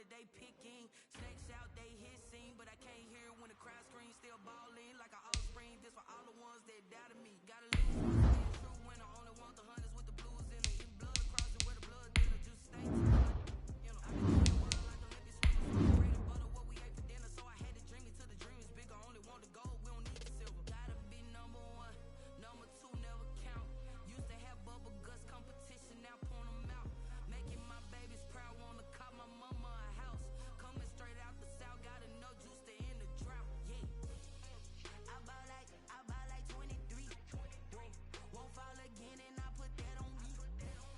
they picking. Snakes out, they hissing, but I can't hear when the crowd screams. Still balling like an offspring. This for all the ones that doubted me. Gotta live true when I only want the hunters with the blues in it. Eating blood across it where the blood dealer just stay. You know, I've been in the world like Olympic swimmers. Bread and butter, what we ate for dinner, so I had to dream it till the dream is bigger. Only want the gold, we don't need the silver. Gotta be number one, number two never count. Used to have bubble guts competition, now point them out. Making my babies proud, wanna cop my mama a house. Coming straight out the south, got enough juice to end the drought. Yeah, I buy like 23. Won't fall again, and I put that on me.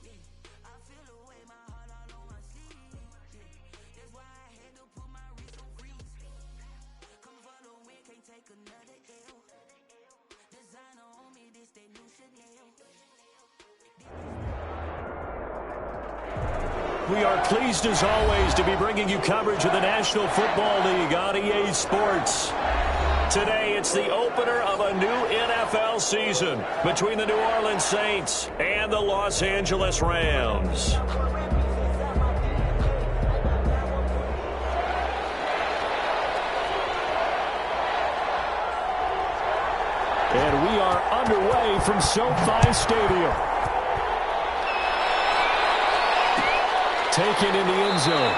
Yeah, I feel the way, my heart all on my sleeve. Yeah, that's why I had to put my wrist on freeze. Coming for the win, can't take another L. Designer on me, this that new Chanel. We are pleased as always to be bringing you coverage of the National Football League on EA Sports. Today it's the opener of a new NFL season between the New Orleans Saints and the Los Angeles Rams. And we are underway from SoFi Stadium. Taken in the end zone.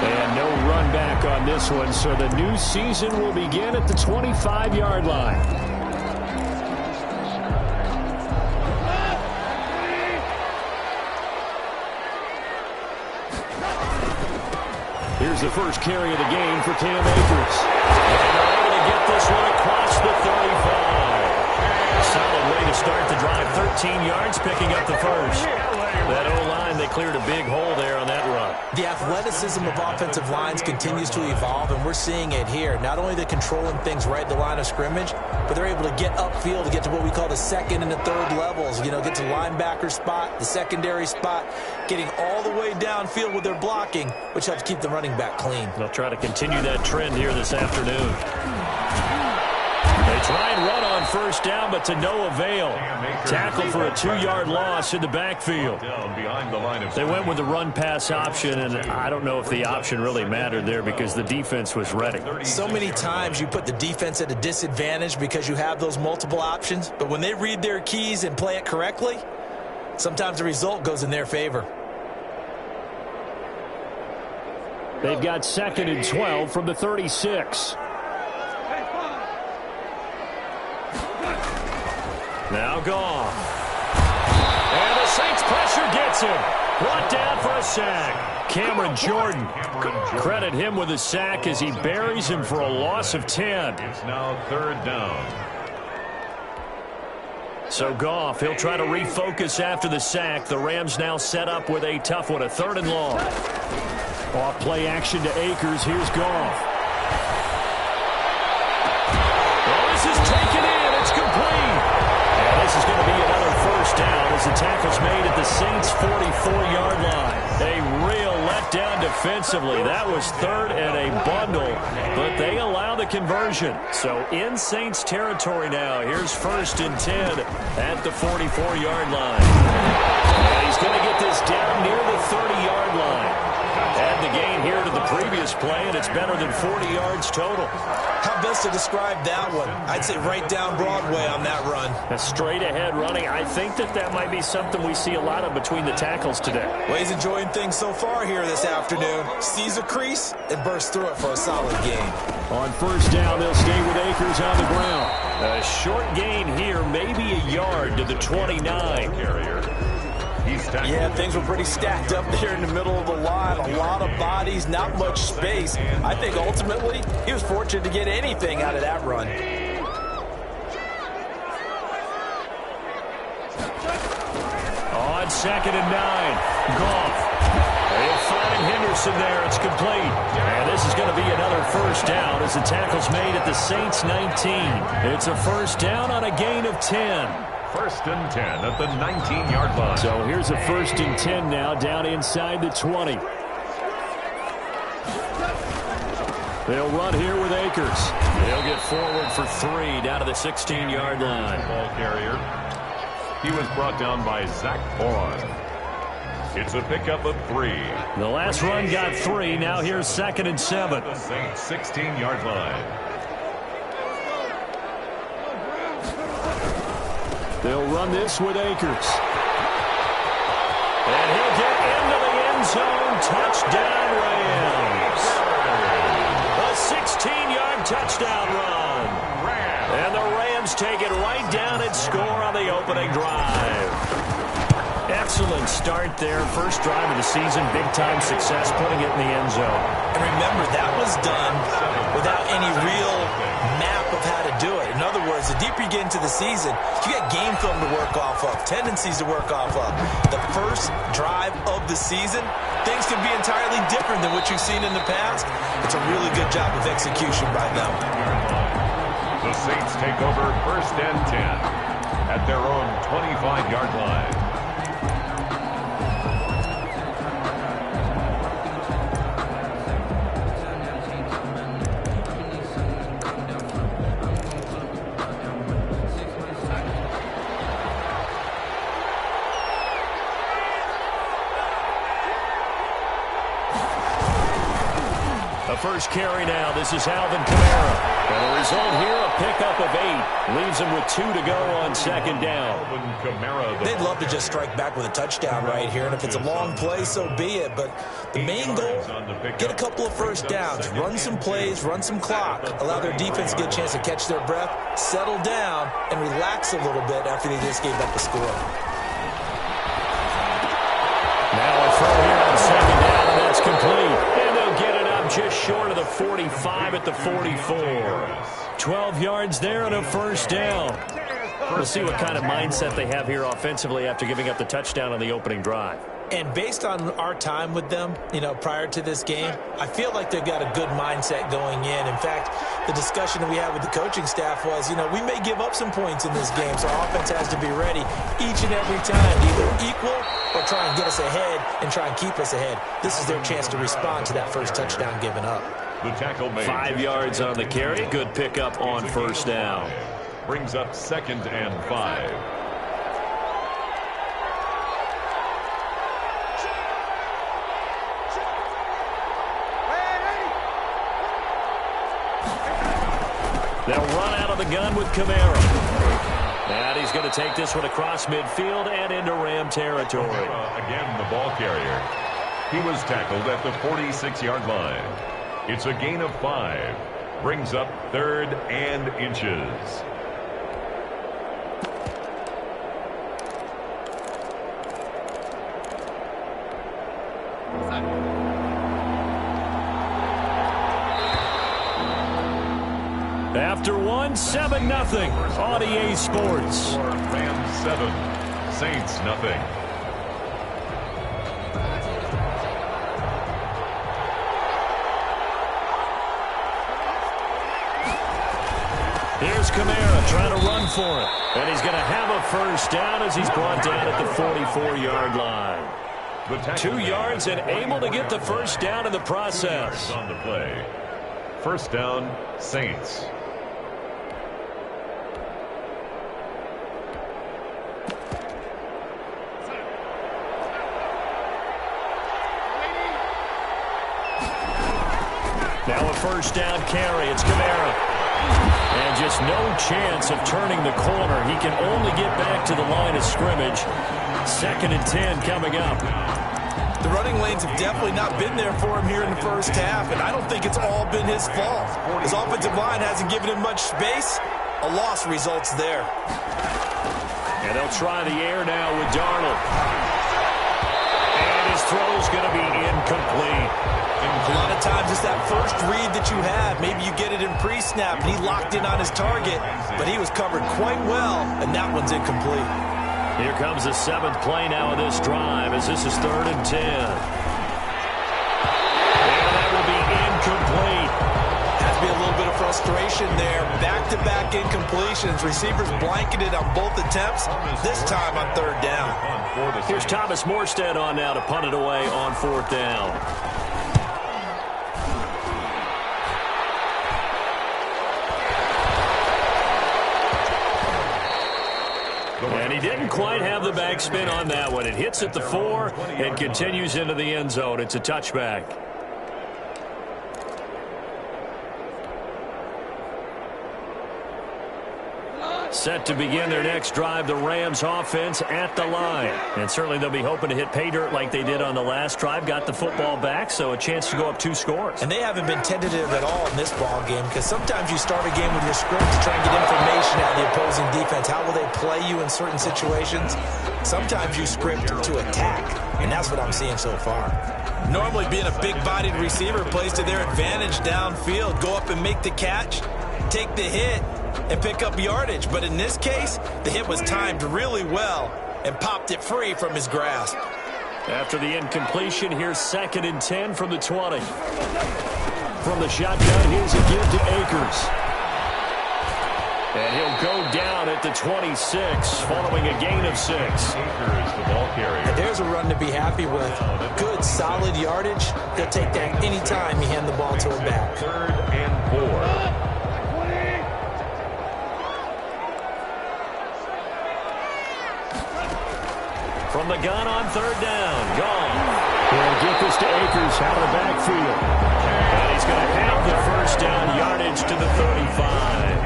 And no run back on this one, so the new season will begin at the 25-yard line. Here's the first carry of the game for Cam Akers. And they're able to get this one across the 35. Solid way to start the drive. 13 yards, picking up the first. That O-line, they cleared a big hole there on that run. The athleticism of offensive lines continues to evolve, and we're seeing it here. Not only they're controlling things right at the line of scrimmage, but they're able to get upfield to get to what we call the second and the third levels. You know, get to linebacker spot, the secondary spot, getting all the way downfield with their blocking, which helps keep the running back clean. They'll try to continue that trend here this afternoon. They try and run on first down, but to no avail. Tackle for a 2-yard loss in the backfield. They went with the run-pass option, and I don't know if the option really mattered there because the defense was ready. So many times you put the defense at a disadvantage because you have those multiple options, but when they read their keys and play it correctly, sometimes the result goes in their favor. They've got 2nd and 12 from the 36. Now Goff. And the Saints pressure gets him. Brought down for a sack. Cameron Jordan. Credit him with a sack as he buries him for a loss of 10. It's now 3rd down. So Goff, he'll try to refocus after the sack. The Rams now set up with a tough one, a 3rd and long. Off play action to Akers. Here's Goff. Well, this is taken in. It's complete. This is going to be another first down as the tackle's made at the Saints' 44-yard line. A real letdown defensively. That was 3rd and a bundle, but they allow the conversion. So in Saints territory now, here's 1st and 10 at the 44-yard line. And he's going to get this down near the 30-yard line. Add the gain here to the previous play, and it's better than 40 yards total. How best to describe that one? I'd say right down Broadway on that run. A straight-ahead running. I think that might be something we see a lot of between the tackles today. Well, he's enjoying things so far here this afternoon. Sees a crease and bursts through it for a solid gain. On first down, they'll stay with Akers on the ground. A short gain here, maybe a yard to the 29. Yeah, things were pretty stacked up there in the middle of the line. A lot of bodies, not much space. I think ultimately he was fortunate to get anything out of that run. On 2nd and 9, Goff. They'll find Henderson there. It's complete. And this is going to be another first down as the tackle's made at the Saints' 19. It's a first down on a gain of 10. 1st and 10 at the 19-yard line. So here's a 1st and 10 now down inside the 20. They'll run here with Akers. They'll get forward for 3 down to the 16-yard line. Ball carrier. He was brought down by Zach Bourne. It's a pickup of 3. The last run got 3. Now here's 2nd and 7. The Saints 16-yard line. They'll run this with Akers. And he'll get into the end zone. Touchdown, Rams. A 16-yard touchdown run. And the Rams take it right down and score on the opening drive. Excellent start there. First drive of the season. Big-time success putting it in the end zone. And remember, that was done without any real map of how to do it. In other words, the deeper you get into the season, you got game film to work off of, tendencies to work off of. The first drive of the season, things can be entirely different than what you've seen in the past. It's a really good job of execution by them. The Saints take over 1st and 10 at their own 25-yard line. First carry now. This is Alvin Kamara. And the result here, a pickup of 8. Leaves him with 2 to go on 2nd down. They'd love to just strike back with a touchdown right here. And if it's a long play, so be it. But the main goal, get a couple of first downs. Run some plays, run some clock. Allow their defense to get a chance to catch their breath, settle down, and relax a little bit after they just gave up a score. Now a throw here on 2nd down, and that's complete. Just short of the 45 at the 44. 12 yards there and a first down. We'll see what kind of mindset they have here offensively after giving up the touchdown on the opening drive. And based on our time with them, prior to this game, I feel like they've got a good mindset going in. In fact, the discussion that we had with the coaching staff was, we may give up some points in this game, so our offense has to be ready each and every time, either equal or try and get us ahead and try and keep us ahead. This is their chance to respond to that first touchdown given up. The tackle made. 5 yards on the carry. Good pickup on first down. Brings up 2nd and 5. They'll run out of the gun with Kamara. And he's going to take this one across midfield and into Ram territory. Again, the ball carrier. He was tackled at the 46-yard line. It's a gain of 5. Brings up 3rd and inches. After 7-0 on EA Sports. Rams 7, Saints nothing. Here's Kamara trying to run for it. And he's going to have a first down as he's brought down at the 44-yard line. 2 yards and able to get the first down in the process. On the play. First down, Saints. Now a first down carry. It's Kamara. And just no chance of turning the corner. He can only get back to the line of scrimmage. 2nd and 10 coming up. The running lanes have definitely not been there for him here in the first half, and I don't think it's all been his fault. His offensive line hasn't given him much space. A loss results there. And they'll try the air now with Darnold. And his throw's going to be incomplete. A lot of times it's that first read that you have. Maybe you get it in pre-snap, and he locked in on his target, but he was covered quite well, and that one's incomplete. Here comes the 7th play now of this drive as this is 3rd and 10. And that will be incomplete. Has to be a little bit of frustration there. Back-to-back incompletions. Receivers blanketed on both attempts, this time on 3rd down. Here's Thomas Morstead on now to punt it away on 4th down. And he didn't quite have the backspin on that one. It hits at the 4 and continues into the end zone. It's a touchback. Set to begin their next drive, the Rams offense at the line. And certainly they'll be hoping to hit pay dirt like they did on the last drive. Got the football back, so a chance to go up 2 scores. And they haven't been tentative at all in this ball game, because sometimes you start a game with your script to try and get information out of the opposing defense. How will they play you in certain situations? Sometimes you script to attack, and that's what I'm seeing so far. Normally being a big-bodied receiver plays to their advantage downfield. Go up and make the catch, take the hit, and pick up yardage. But in this case, the hit was timed really well and popped it free from his grasp. After the incompletion, here's 2nd and 10 from the 20. From the shotgun, here's a give to Akers. And he'll go down at the 26, following a gain of 6. Akers, the ball carrier. And there's a run to be happy with. Good, solid yardage. He'll take that anytime you hand the ball to him back. 3rd and 4. From the gun on 3rd down. Gone. He'll get this to Akers out of the backfield. And he's going to have the 1st down, yardage to the 35.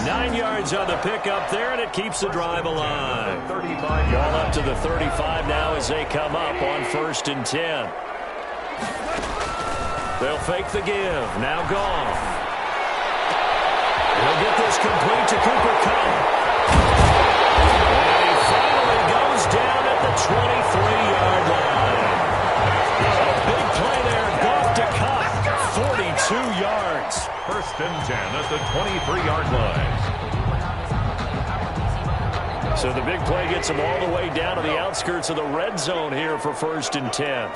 9 yards on the pickup there, and it keeps the drive alive. Ball up to the 35 now as they come up on 1st and 10. They'll fake the give. Now gone. He'll get this complete to Cooper Kupp. Down at the 23-yard line. A big play there. Goff to Kupp. 42 yards. 1st and 10 at the 23-yard line. So the big play gets him all the way down to the outskirts of the red zone here for 1st and 10.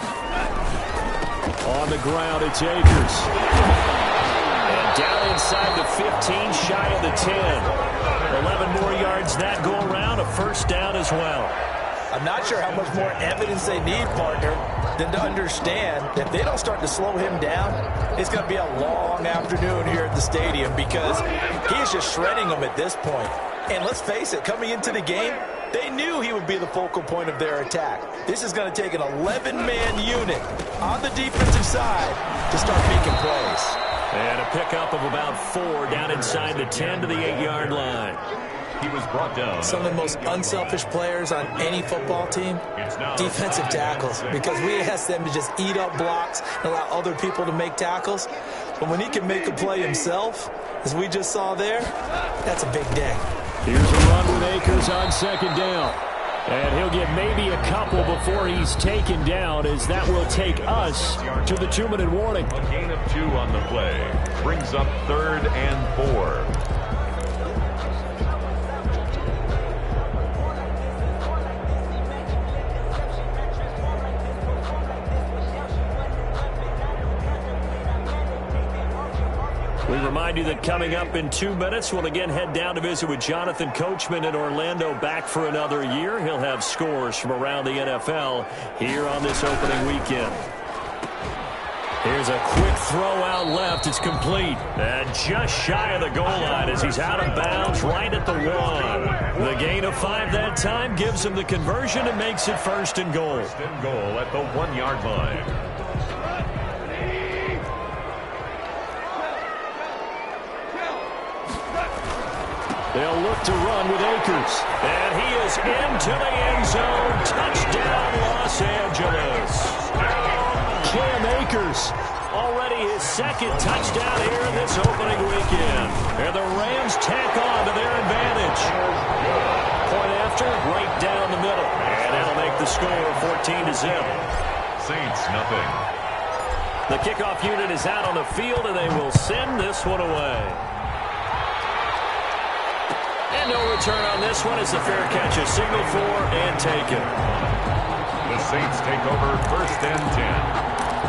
On the ground, it's Akers. And down inside the 15, shy of the 10. 11 more yards that go around, a 1st down as well. I'm not sure how much more evidence they need, partner, than to understand that if they don't start to slow him down, it's going to be a long afternoon here at the stadium, because he is just shredding them at this point. And let's face it, coming into the game, they knew he would be the focal point of their attack. This is going to take an 11-man unit on the defensive side to start making plays. And a pickup of about 4 down inside the 10 to the 8-yard line. He was brought down. Some of the most unselfish players on any football team, defensive tackles, because we ask them to just eat up blocks and allow other people to make tackles. But when he can make a play himself, as we just saw there, that's a big day. Here's a run with Akers on 2nd down. And he'll get maybe a couple before he's taken down, as that will take us to the 2-minute warning. A gain of 2 on the play. Brings up 3rd and 4. We remind you that coming up in 2 minutes, we'll again head down to visit with Jonathan Coachman in Orlando, back for another year. He'll have scores from around the NFL here on this opening weekend. Here's a quick throw out left. It's complete. And just shy of the goal line as he's out of bounds right at the 1. The gain of 5 that time gives him the conversion and makes it 1st and goal. 1st and goal at the 1-yard line. They'll look to run with Akers. And he is into the end zone. Touchdown, Los Angeles. Cam Akers, already his 2nd touchdown here in this opening weekend. And the Rams tack on to their advantage. Point after, right down the middle. And that'll make the score 14-0. Saints, nothing. The kickoff unit is out on the field, and they will send this one away. And no return on this one as the fair catch is signaled for and taken. The Saints take over 1st and 10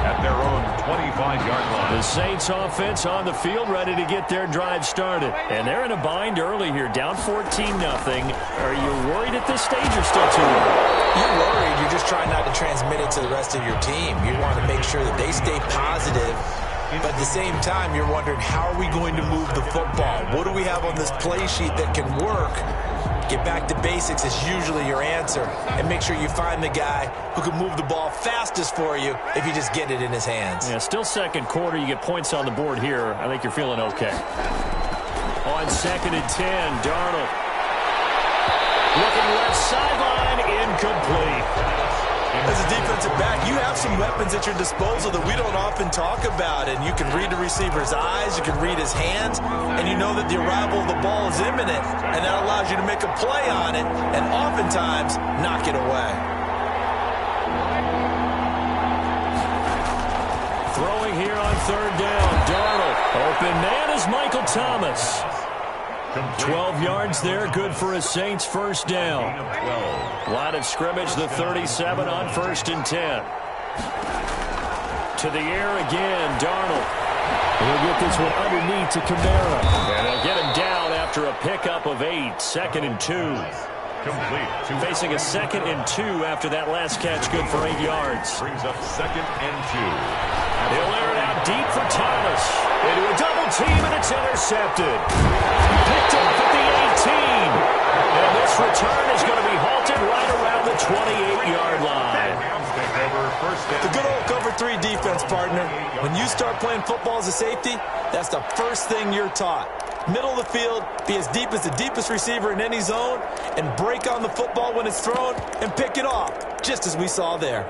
at their own 25-yard line. The Saints offense on the field, ready to get their drive started. And they're in a bind early here, down 14-0. Are you worried at this stage or still too early? You're worried. You're just trying not to transmit it to the rest of your team. You want to make sure that they stay positive. But at the same time, you're wondering, how are we going to move the football? What do we have on this play sheet that can work Get back to basics is usually your answer, and make sure you find the guy who can move the ball fastest for you if you just get it in his hands. Yeah, still second quarter. You get points on the board here. I think you're feeling okay. On 2nd and 10, Darnold. Looking left sideline, incomplete. As a defensive back, you have some weapons at your disposal that we don't often talk about, and you can read the receiver's eyes, you can read his hands, and you know that the arrival of the ball is imminent, and that allows you to make a play on it and oftentimes knock it away. Throwing here on 3rd down, Darnold. Open man is Michael Thomas. 12 yards there, good for a Saints first down. Line of scrimmage, the 37 on 1st and 10. To the air again, Darnold. He'll get this one underneath to Kamara. And they'll get him down after a pickup of 8, 2nd and 2. Complete. Facing a 2nd and 2 after that last catch, good for 8 yards. Brings up 2nd and 2. He'll air it out deep for Thomas. Into a double team, and it's intercepted. Picked off at the 18. And this return is going to be halted right around the 28-yard line. The good old cover 3 defense, partner. When you start playing football as a safety, that's the first thing you're taught. Middle of the field, be as deep as the deepest receiver in any zone, and break on the football when it's thrown and pick it off, just as we saw there.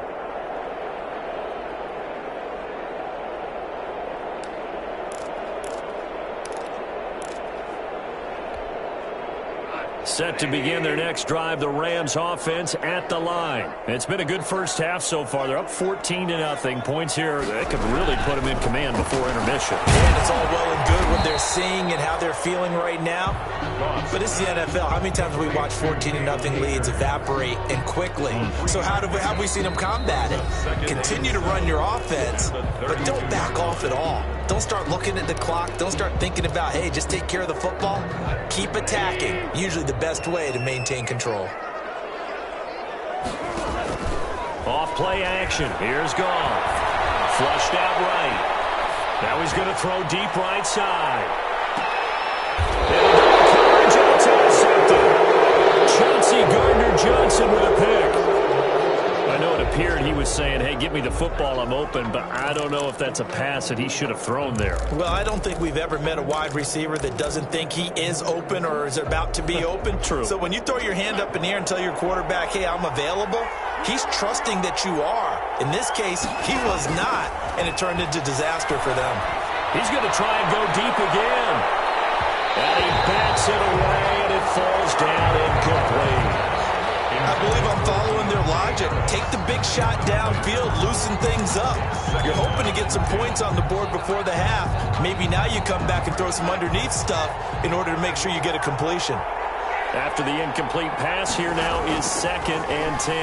Set to begin their next drive, the Rams offense at the line. It's been a good first half so far. They're up 14-0. Points here that could really put them in command before intermission. And it's all well and good what they're seeing and how they're feeling right now. But this is the NFL. How many times have we watched 14-0 leads evaporate and quickly? So how have we seen them combat it? Continue to run your offense, but don't back off at all. Don't start looking at the clock. Don't start thinking about, hey, just take care of the football. Keep attacking. Usually the best way to maintain control. Off play action. Here's Goff. Flushed out right. Now he's going to throw deep right side. Chauncey Gardner-Johnson with a pick. I know it appeared he was saying, hey, give me the football, I'm open, but I don't know if that's a pass that he should have thrown there. Well, I don't think we've ever met a wide receiver that doesn't think he is open or is about to be open. True. So when you throw your hand up in the air and tell your quarterback, hey, I'm available, he's trusting that you are. In this case, he was not, and it turned into disaster for them. He's going to try and go deep again. And he bats it away, and it falls down incomplete. I believe I'm following their logic. Take the big shot downfield, loosen things up. You're hoping to get some points on the board before the half. Maybe now you come back and throw some underneath stuff in order to make sure you get a completion. After the incomplete pass, here now is 2nd and 10.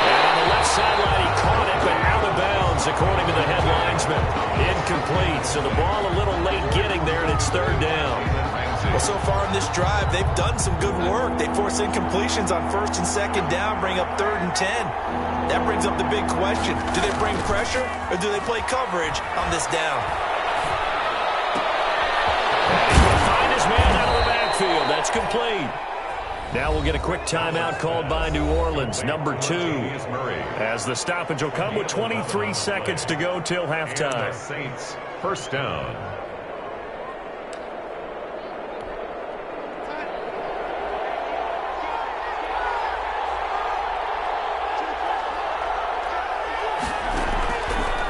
And on the left sideline, he caught it, but out of bounds, according to the head linesman. Incomplete, so the ball a little late getting there, and it's 3rd down. Well, so far in this drive, they've done some good work. They force incompletions on 1st and 2nd down, bring up 3rd and 10. That brings up the big question. Do they bring pressure, or do they play coverage on this down? He'll find his man out of the backfield. That's complete. Now we'll get a quick timeout called by New Orleans, number 2. As the stoppage will come with 23 seconds to go till halftime. Saints, first down.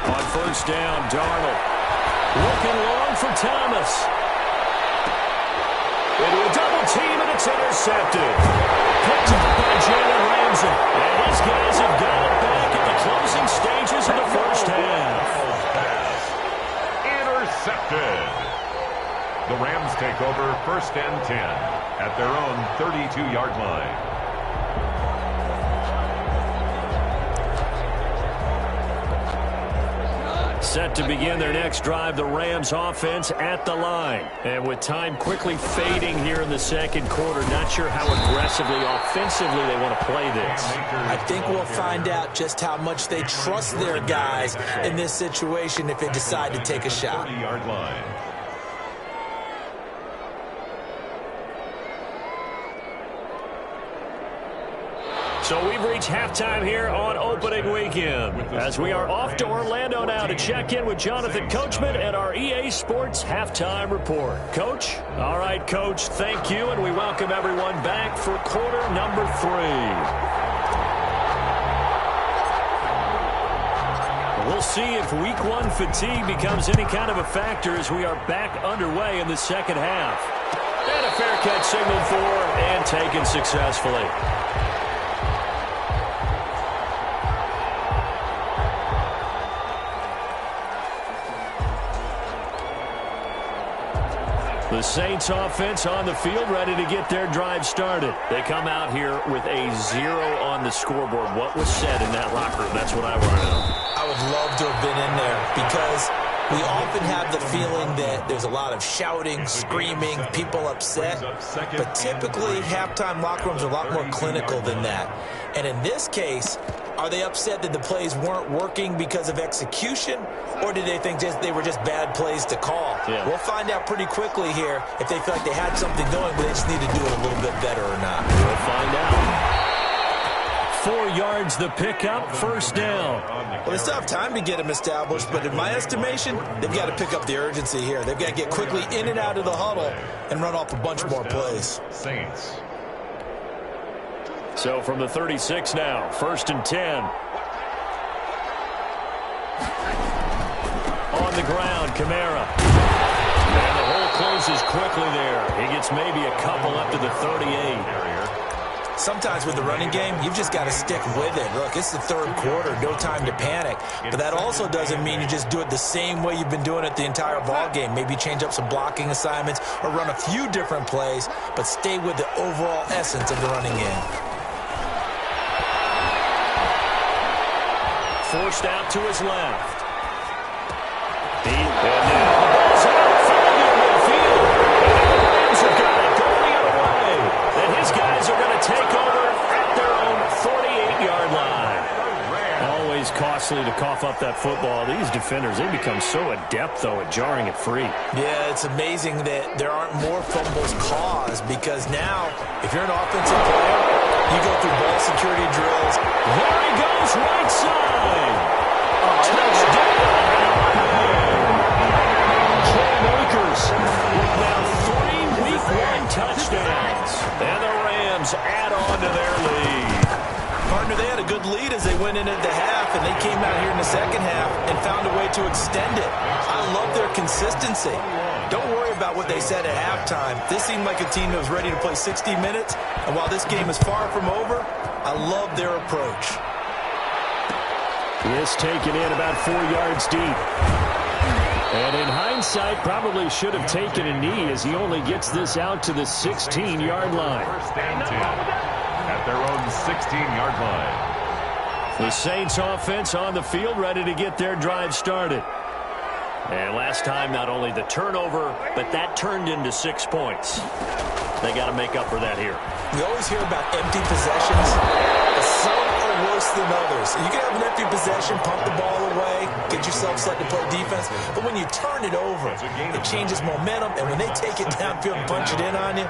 On 1st down, Darnold. Looking long for Thomas. Into a double team, and it's intercepted. Picked up by Jalen Ramsey. And these guys have got it back at the closing stages of the first half. Intercepted. The Rams take over 1st and 10 at their own 32-yard line. Set to begin their next drive, the Rams offense at the line. And with time quickly fading here in the 2nd quarter, not sure how aggressively, offensively they want to play this. I think we'll find out just how much they trust their guys in this situation if they decide to take a shot. 40-yard line. So we've reached halftime here on opening weekend as we are off to Orlando now to check in with Jonathan Coachman and our EA Sports halftime report. Coach? All right, Coach, thank you, and we welcome everyone back for quarter number 3. We'll see if week 1 fatigue becomes any kind of a factor as we are back underway in the second half. And a fair catch signaled for and taken successfully. The Saints offense on the field, ready to get their drive started. They come out here with a 0 on the scoreboard. What was said in that locker room? That's what I want to know. I would love to have been in there because we often have the feeling that there's a lot of shouting, screaming, people upset. But typically, halftime locker rooms are a lot more clinical than that. And in this case, are they upset that the plays weren't working because of execution, or did they think they were just bad plays to call? Yeah. We'll find out pretty quickly here if they feel like they had something going, but they just need to do it a little bit better or not. We'll find out. 4 yards the pickup, first down. Well, they still have time to get them established, but in my estimation, they've got to pick up the urgency here. They've got to get quickly in and out of the huddle and run off a bunch more plays. Saints. So from the 36 now, first and 10. On the ground, Kamara. And the hole closes quickly there. He gets maybe a couple up to the 38. Sometimes with the running game, you've just got to stick with it. Look, it's the third quarter, no time to panic. But that also doesn't mean you just do it the same way you've been doing it the entire ball game. Maybe change up some blocking assignments or run a few different plays, but stay with the overall essence of the running game. Forced out to his left. And now the ball's out, falling into midfield. And the Rams have got it going the other way. And his guys are going to take over at their own 48-yard line. Always costly to cough up that football. These defenders, they become so adept, though, at jarring it free. Yeah, it's amazing that there aren't more fumbles caused because now, if you're an offensive player, you go through ball security drills. There he goes, right side. Touchdown. Cam Akers with now 3 Week 1 touchdowns. And the Rams add on to their lead. Partner, they had a good lead as they went into the half, and they came out here in the second half and found a way to extend it. I love their consistency. Don't worry about what they said at halftime. This seemed like a team that was ready to play 60 minutes, and while this game is far from over, I love their approach. This taken in about 4 yards deep. And in hindsight, probably should have taken a knee as he only gets this out to the 16-yard line. First and 10 at their own 16-yard line. The Saints offense on the field, ready to get their drive started. And last time, not only the turnover, but that turned into 6 points. They got to make up for that here. We always hear about empty possessions, but some are worse than others. You can have an empty possession, pump the ball away, get yourself set to play defense, but when you turn it over, it changes momentum, and when they take it downfield and punch it in on you,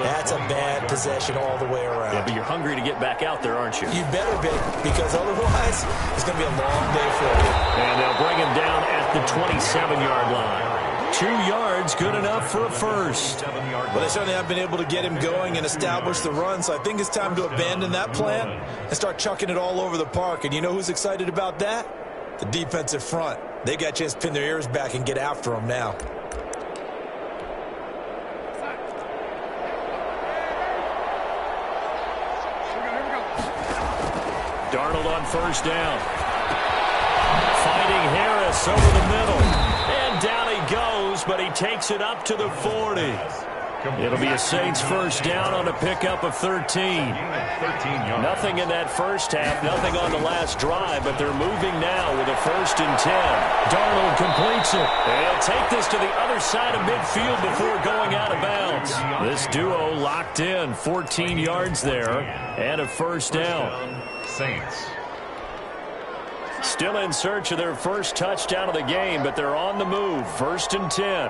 that's a bad possession all the way around. Yeah, but you're hungry to get back out there, aren't you? You better be, because otherwise, it's going to be a long day for you. And they'll bring him down at the 27-yard line. 2 yards, good enough for a first. Well, they certainly have been able to get him going and establish the run, so I think it's time to abandon that plan and start chucking it all over the park. And you know who's excited about that? The defensive front. They got a chance to pin their ears back and get after him now. Darnold on first down. Fighting Harris over the middle. And down he goes, but he takes it up to the 40. It'll be a Saints first down on a pickup of 13. Nothing in that first half, nothing on the last drive, but they're moving now with a first and 10. Darnold completes it. And he'll take this to the other side of midfield before going out of bounds. This duo locked in, 14 yards there, and a first down. Saints. Still in search of their first touchdown of the game, but they're on the move. First and 10.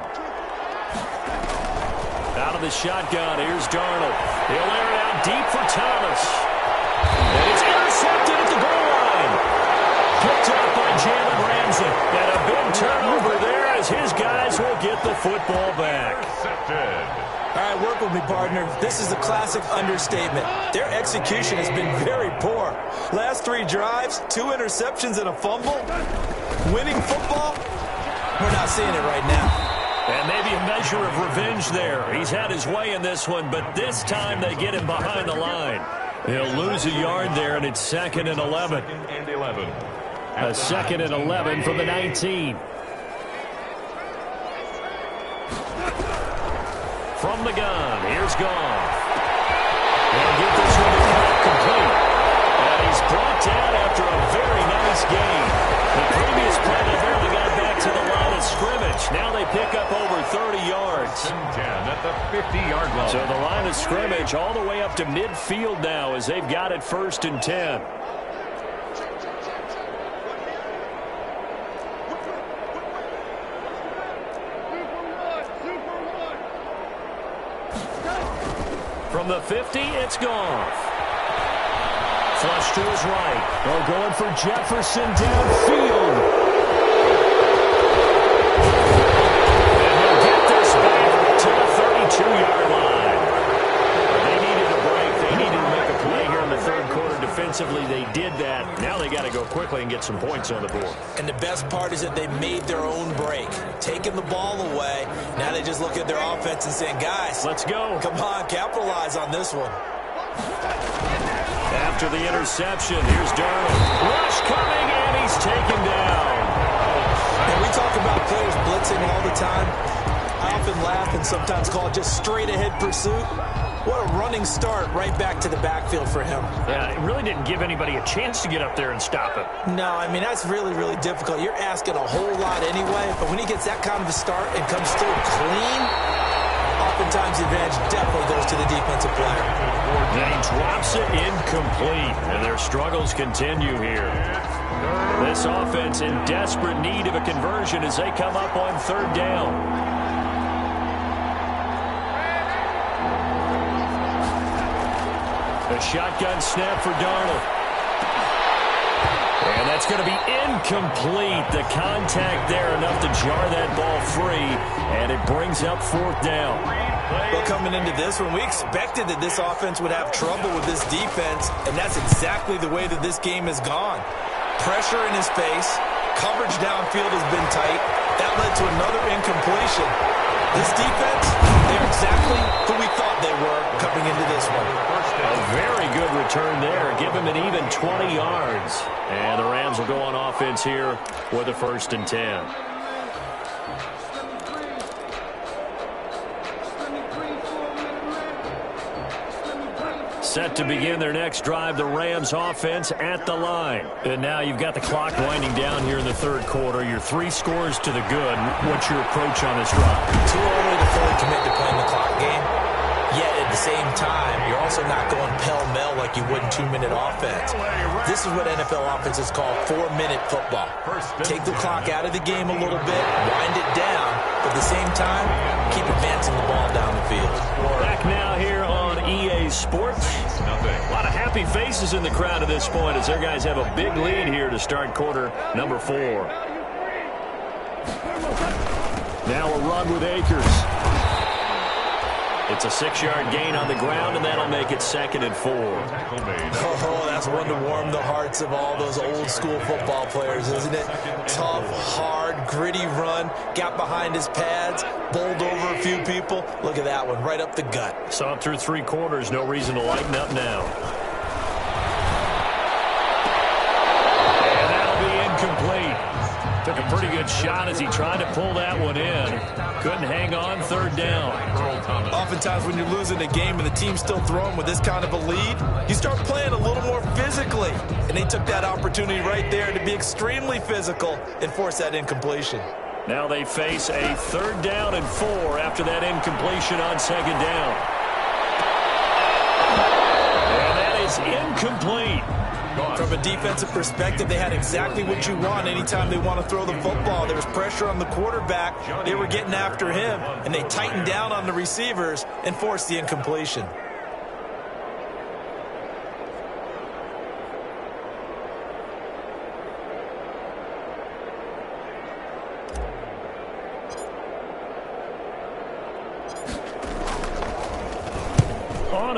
Out of the shotgun, here's Darnold. He'll air it out deep for Thomas. football back. All right, work with me, partner. This is a classic understatement. Their execution has been very poor. Last 3 drives, 2 interceptions and a fumble. Winning football? We're not seeing it right now. And maybe a measure of revenge there. He's had his way in this one, but this time they get him behind the line. He'll lose a yard there, and it's 2nd and 11. A 2nd and 11 from the 19. From the gun, here's Goff. They'll get this one to Cobb complete. And he's brought down after a very nice game. The previous play, they barely got back to the line of scrimmage. Now they pick up over 30 yards. 10 at the 50-yard line. So the line of scrimmage all the way up to midfield now as they've got it 1st and 10. From the 50, it's Goff. Flush to his right. They're going for Jefferson downfield. And he'll get this back to the 32-yard line. They needed a break. They needed to make a play here in the 3rd quarter. Defensively, they did that. Now they got to go quickly and get some points on the board. And the best part is that they made their own break. Taking the ball away. Now they just look at their offense and saying, guys, let's go. Come on, capitalize on this one. After the interception, here's Darnold. Rush coming, and he's taken down. And we talk about players blitzing all the time. I often laugh and sometimes call it just straight-ahead pursuit. What a running start right back to the backfield for him. Yeah, it really didn't give anybody a chance to get up there and stop him. No, I mean, that's really, really difficult. You're asking a whole lot anyway, but when he gets that kind of a start and comes through clean, oftentimes the advantage definitely goes to the defensive player. And he drops it incomplete, and their struggles continue here. This offense in desperate need of a conversion as they come up on 3rd down. A shotgun snap for Darnold. And that's going to be incomplete. The contact there enough to jar that ball free, and it brings up 4th down. Well, coming into this one, we expected that this offense would have trouble with this defense, and that's exactly the way that this game has gone. Pressure in his face, coverage downfield has been tight. That led to another incompletion. This defense, they're exactly who we thought they were coming into this one. A very good return there. Give him an even 20 yards. And the Rams will go on offense here with a 1st and 10. Set to begin their next drive, the Rams offense at the line. And now you've got the clock winding down here in the 3rd quarter. You're 3 scores to the good. What's your approach on this drive? Too early to fully commit to playing the clock game. Yet at the same time, you're also not going pell-mell like you would in 2-minute offense. This is what NFL offenses call 4-minute football. Take the clock out of the game a little bit, wind it down, but at the same time, keep advancing the ball down the field. Back now here on EA Sports. A lot of happy faces in the crowd at this point as their guys have a big lead here to start quarter number 4. Now a run with Akers. It's a 6-yard gain on the ground, and that'll make it 2nd and 4. Oh, that's one to warm the hearts of all those old-school football players, isn't it? Tough, hard, gritty run, got behind his pads, bowled over a few people. Look at that one, right up the gut. Saw it through 3 quarters, no reason to lighten up now. And that'll be incomplete. Took a pretty good shot as he tried to pull that one in. Couldn't hang on, 3rd down. Oftentimes when you're losing a game and the team's still throwing with this kind of a lead, you start playing a little more physically. And they took that opportunity right there to be extremely physical and force that incompletion. Now they face a 3rd down and 4 after that incompletion on 2nd down. And that is incomplete. From a defensive perspective, they had exactly what you want anytime they want to throw the football. There was pressure on the quarterback. They were getting after him, and they tightened down on the receivers and forced the incompletion.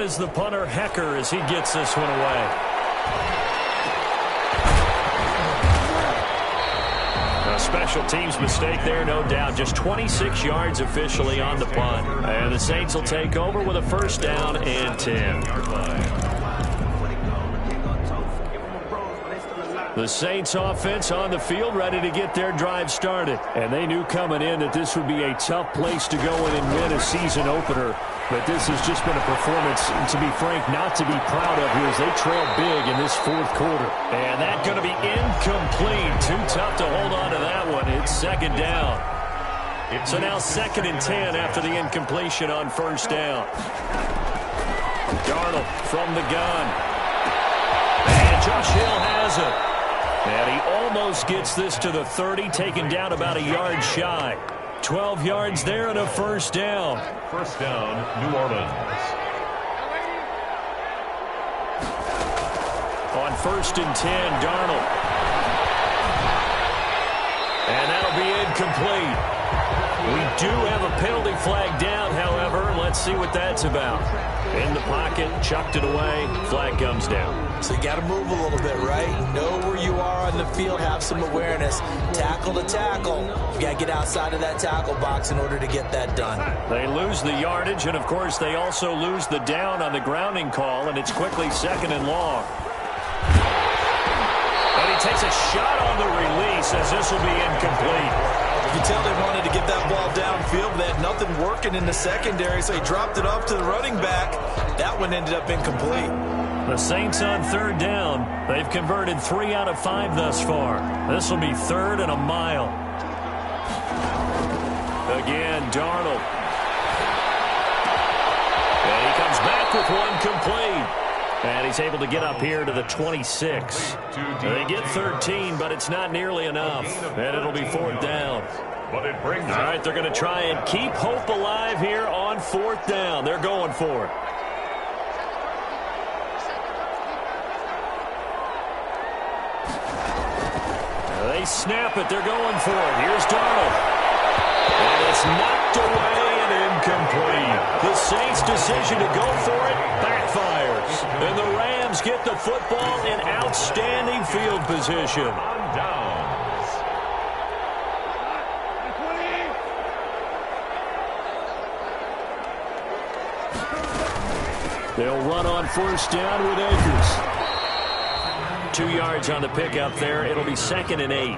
is the punter, Hecker, as he gets this one away. A special teams mistake there, no doubt. Just 26 yards officially on the punt. And the Saints will take over with a first down and 10. The Saints offense on the field ready to get their drive started. And they knew coming in that this would be a tough place to go in and win a season opener. But this has just been a performance, to be frank, not to be proud of here as they trail big in this fourth quarter. And that's going to be incomplete. Too tough to hold on to that one. It's second down. So now 2nd and 10 after the incompletion on first down. Darnold from the gun. And Josh Hill has it. And he almost gets this to the 30, taken down about a yard shy. 12 yards there and a first down. First down, New Orleans. On 1st and 10, Darnold. And that'll be incomplete. We do have a penalty flag down, however. Let's see what that's about. In the pocket, chucked it away, flag comes down. So you got to move a little bit, right? Know where you are on the field, have some awareness. Tackle to tackle. You got to get outside of that tackle box in order to get that done. They lose the yardage, and of course they also lose the down on the grounding call, and it's quickly 2nd and long. And he takes a shot on the release as this will be incomplete. You can tell they wanted to get that ball downfield. They had nothing working in the secondary, so he dropped it off to the running back. That one ended up incomplete. The Saints on 3rd down. They've converted 3 out of 5 thus far. This will be 3rd and a mile. Again, Darnold. And he comes back with one complete. And he's able to get up here to the 26. They get 13, but it's not nearly enough. And it'll be 4th down. But it brings All right, they're going to try and keep hope alive here on 4th down. They're going for it. They snap it. They're going for it. Here's Darnold. And it's knocked away and incomplete. The Saints' decision to go for it backfires. And the Rams get the football in outstanding field position. downs. They'll run on 1st down with Akers. 2 yards on the pickup there. It'll be 2nd and 8.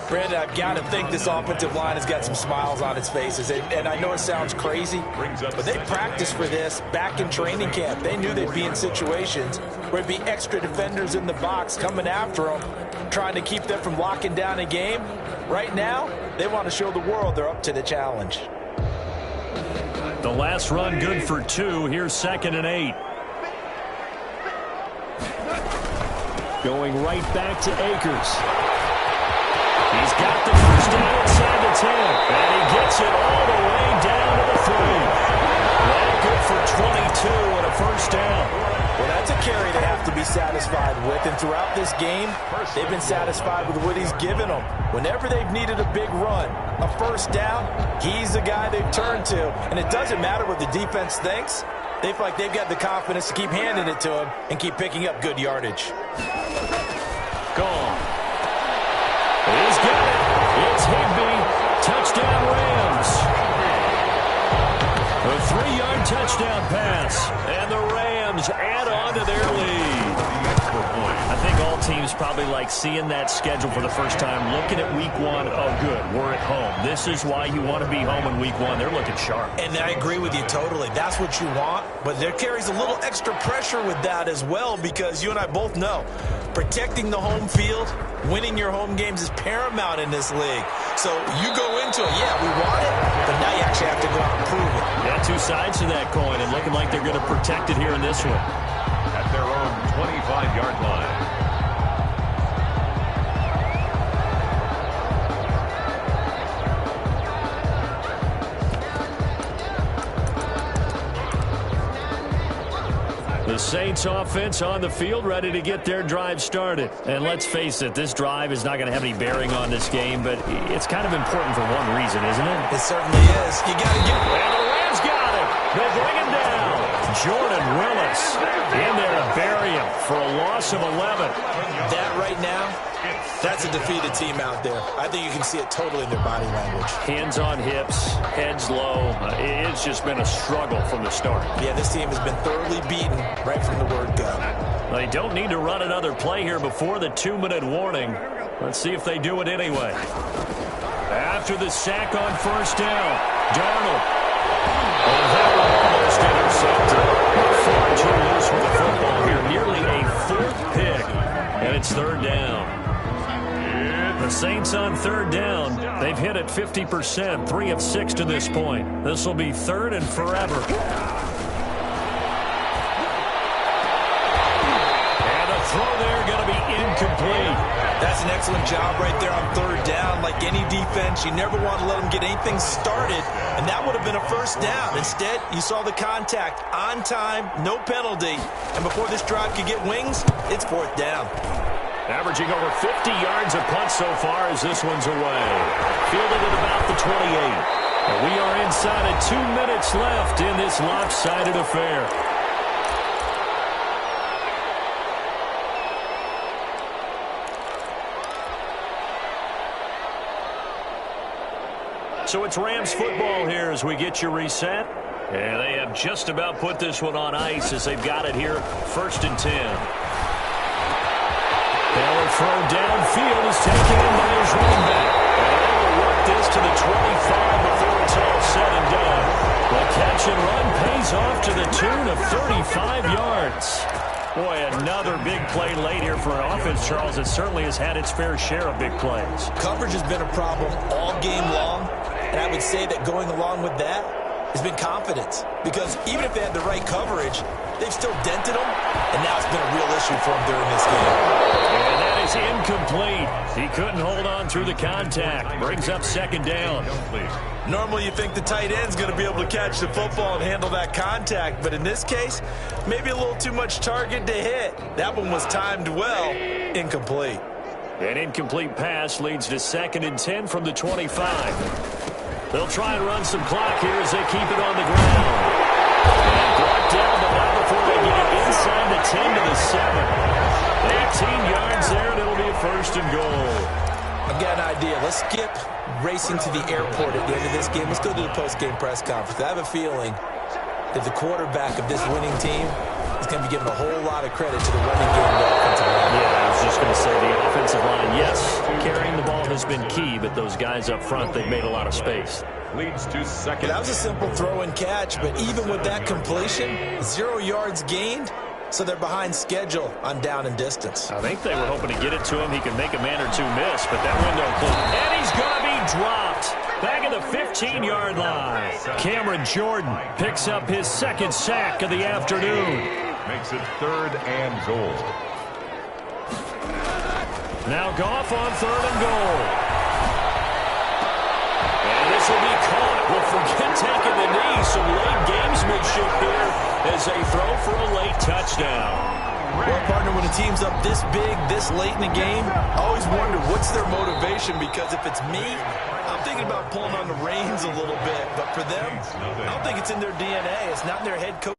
Brandon, I've got to think this offensive line has got some smiles on its faces. And I know it sounds crazy, but they practiced for this back in training camp. They knew they'd be in situations where there'd be extra defenders in the box coming after them, trying to keep them from locking down a game. Right now, they want to show the world they're up to the challenge. The last run good for 2. Here's 2nd and 8. Going right back to Akers. He's got the first down inside the 10. And he gets it all the way down to the 3. That good for 22 and a first down. Well, that's a carry they have to be satisfied with. And throughout this game, they've been satisfied with what he's given them. Whenever they've needed a big run, a first down, he's the guy they've turned to. And it doesn't matter what the defense thinks. They feel like they've got the confidence to keep handing it to him and keep picking up good yardage. Gone. He's got it. It's Higbee. Touchdown Rams. A 3-yard touchdown pass. And the Rams add on to their lead. I think all teams probably like seeing that schedule for the first time, looking at week 1. Oh, good, we're at home. This is why you want to be home in week 1. They're looking sharp. And I agree with you totally. That's what you want. But there carries a little extra pressure with that as well, because you and I both know protecting the home field, winning your home games is paramount in this league. So you go into it, yeah, we want it, but now you actually have to go out and prove it. Yeah, 2 sides to that coin, and looking like they're going to protect it here in this one. At their own 25-yard line. The Saints offense on the field, ready to get their drive started. And let's face it, this drive is not going to have any bearing on this game, but it's kind of important for one reason, isn't it? It certainly is. You got to get it. And the Rams got it. They bring it down. Jordan Willis in there to bury him for a loss of 11. That right now, that's a defeated team out there. I think you can see it totally in their body language. Hands on hips, heads low. It's just been a struggle from the start. Yeah, this team has been thoroughly beaten right from the word go. They don't need to run another play here before the 2-minute warning. Let's see if they do it anyway. After the sack on first down, Darnold. And that one almost intercepted. Far too loose with the football here. Nearly a 4th pick. And it's 3rd down. The Saints on 3rd down. They've hit it 50%, 3 of 6 to this point. This will be 3rd and forever. And the throw there going to be incomplete. That's an excellent job right there on 3rd down. Like any defense, you never want to let them get anything started, and that would have been a 1st down. Instead, you saw the contact on time, no penalty, and before this drive could get wings, it's 4th down. Averaging over 50 yards a punt so far as this one's away. Fielded at about the 28. And we are inside of 2 minutes left in this lopsided affair. So it's Rams football here as we get you reset. And they have just about put this one on ice as they've got it here, 1st and 10. They'll throw downfield is taken in by his running back. And they will work this to the 25 before it's all said and done. The catch and run pays off to the tune of 35 yards. Boy, another big play late here for an offense, Charles. It certainly has had its fair share of big plays. Coverage has been a problem all game long, and I would say that going along with that has been confidence. Because even if they had the right coverage, they've still dented them, and now it's been a real issue for them during this game. And that is incomplete. He couldn't hold on through the contact. Brings up 2nd down. Normally you think the tight end's going to be able to catch the football and handle that contact, but in this case, maybe a little too much target to hit. That one was timed well. Incomplete. An incomplete pass leads to 2nd and 10 from the 25. They'll try and run some clock here as they keep it on the ground. And brought down, but not before they get it inside the 10 to the 7. 18 yards there, and it'll be a 1st and goal. I've got an idea. Let's skip racing to the airport at the end of this game. Let's go to the post-game press conference. I have a feeling that the quarterback of this winning team is going to be given a whole lot of credit to the running game and the offensive line. Yeah, I was just going to say the offensive line, yes, carrying the ball has been key, but those guys up front, they've made a lot of space. Leads to 2nd. That was a simple throw and catch, but even with that completion, 0 yards gained, so they're behind schedule on down and distance. I think they were hoping to get it to him. He could make a man or two miss, but that window closed. And he's going to be dropped back at the 15-yard line. Cameron Jordan picks up his 2nd sack of the afternoon. Makes it 3rd and goal. Now Goff on 3rd and goal. And this will be caught. Well, forget taking the knee. Some late gamesmanship here as they throw for a late touchdown. Well, partner, when a team's up this big, this late in the game, I always wonder what's their motivation, because if it's me, I'm thinking about pulling on the reins a little bit. But for them, I don't think it's in their DNA. It's not in their head coach.